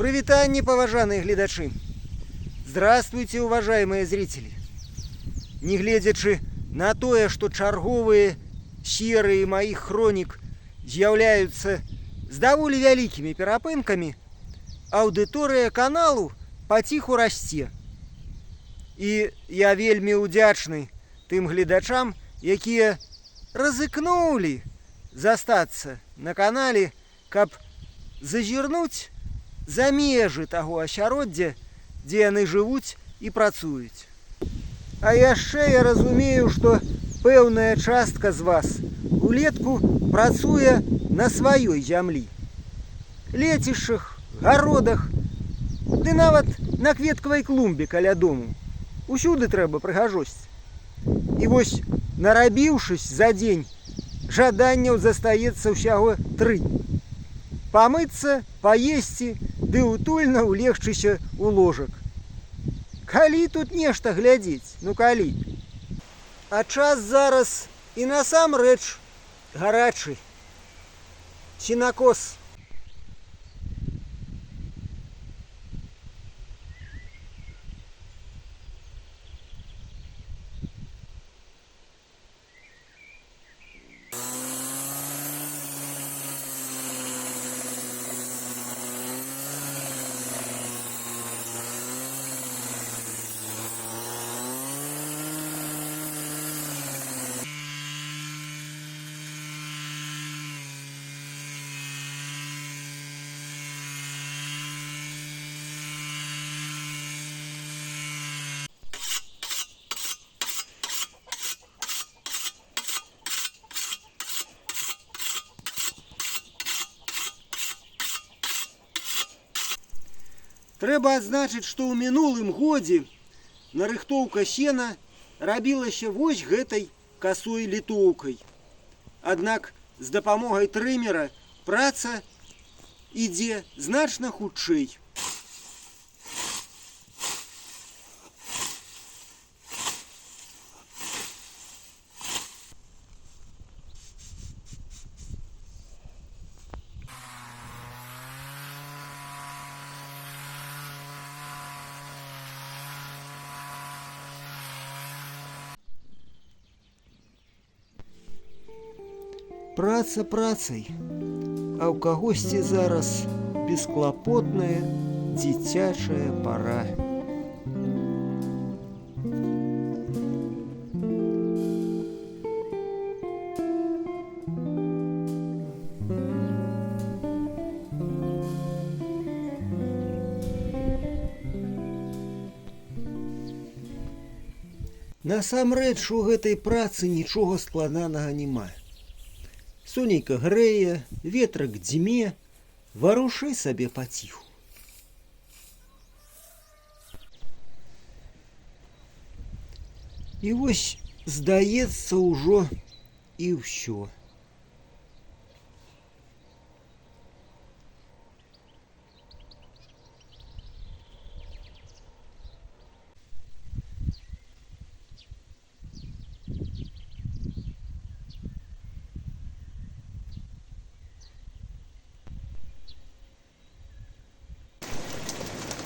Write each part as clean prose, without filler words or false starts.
Прывітанне, паважаныя гледачы! Здравствуйте, уважаемые зрители! Негледзячы на тое, што чарговыя серыі маіх хронік з'яўляюцца з даволі вялікімі перапынкамі, аўдыторыя каналу паціху расце. І я вельмі ўдзячны тым гледачам, якія рызыкнулі застацца на канале, каб зазірнуць за межы таго асяроддзя, дзе яны жывуць і працуюць. А яшчэ я разумею, што пэўная частка з вас улетку працуе на сваёй зямлі. Лецішчах, гародах, ды нават на кветкавай клумбе каля дому. Усюды трэба прыгажосць. І вось, нарабіўшыся за дзень, жаданняў застаецца ўсяго 3. Памыцца, паесці, ды утульна улегчыся ў ложак. Калі тут нешта глядзець? Ну калі? А час зараз і насамрэч гарачы. Сенакос. Трэба адзначыць, што ў мінулым годзе нарыхтоўка сена рабілася вось гэтай касой літоўкай. Аднак з дапамогай трымера праца ідзе значна хутчэй. Праца працай, а ў кагосьці зараз бесклапотная дзіцячая пара. Насамрэч у гэтай працы нічога складанага няма. Сонейка грэе, ветрак дзьме, варушай сабе паціху. І вось, здаецца, ўжо і ўсё.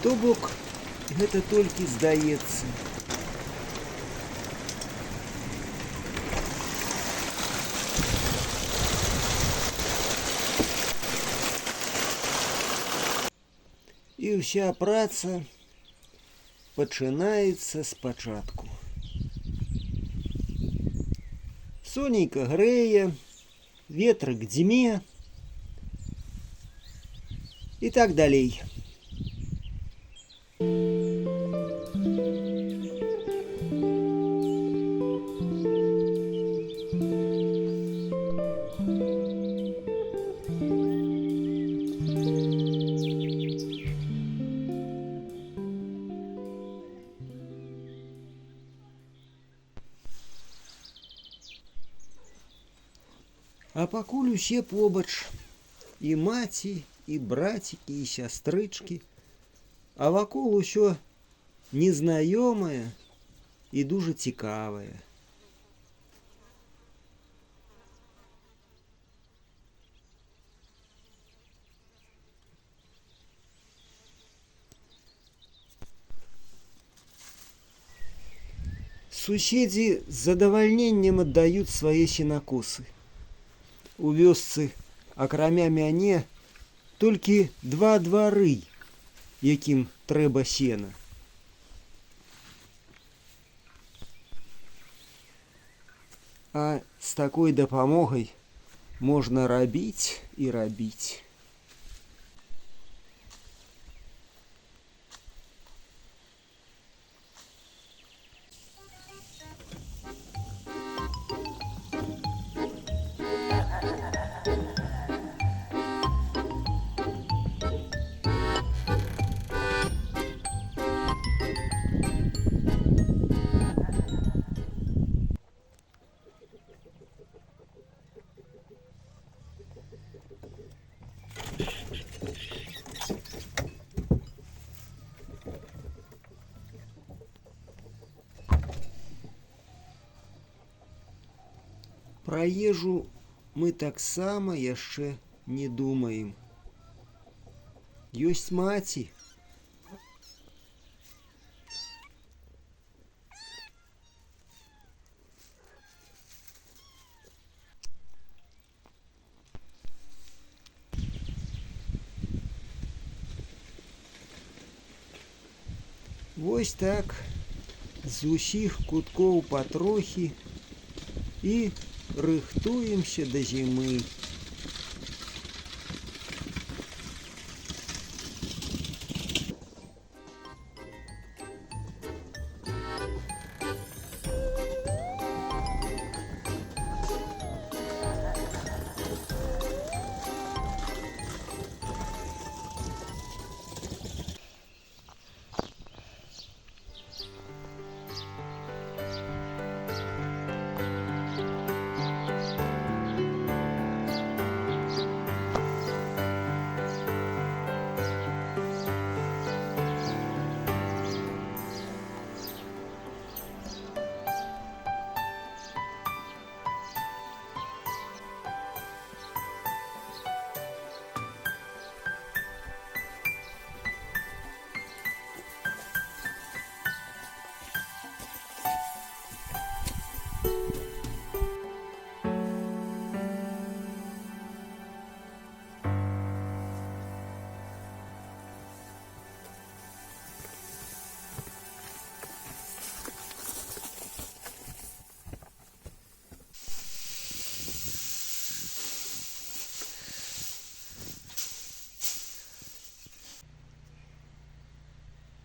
То бок, гэта толькі здаецца. І ўся праца пачынаецца спачатку. Сонейка грэе, ветрак дзьме і так далей. А пакуль усе побач, і маці, і брацікі, і сястрычкі, а вакол усё незнаёмае і дужа цікавае. Суседзі з задавальненнем аддаюць свае сенакосы. У вёсцы, акрамя мяне, толькі 2 двары, якім трэба сена. А з такой дапамогай можна рабіць і рабіць. Пра ежу мы таксама яшчэ не думаем. Ёсць маці. Вось так, з усіх куткоў патрохі і рыхтуемся да зімы.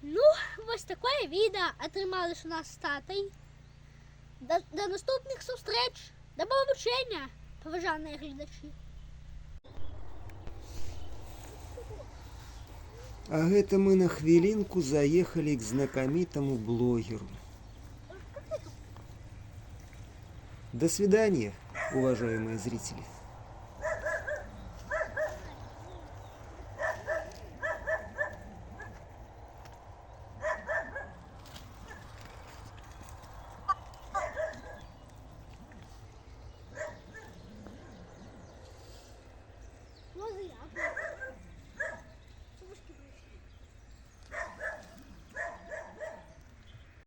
Ну, ось такое відео атрымалось у нас з татай. До наступних зустріч. До побачення, поважані глядачі. А гэта мы на хвілінку заехали к знакомитому блогеру. До свидания, уважаемые зрители.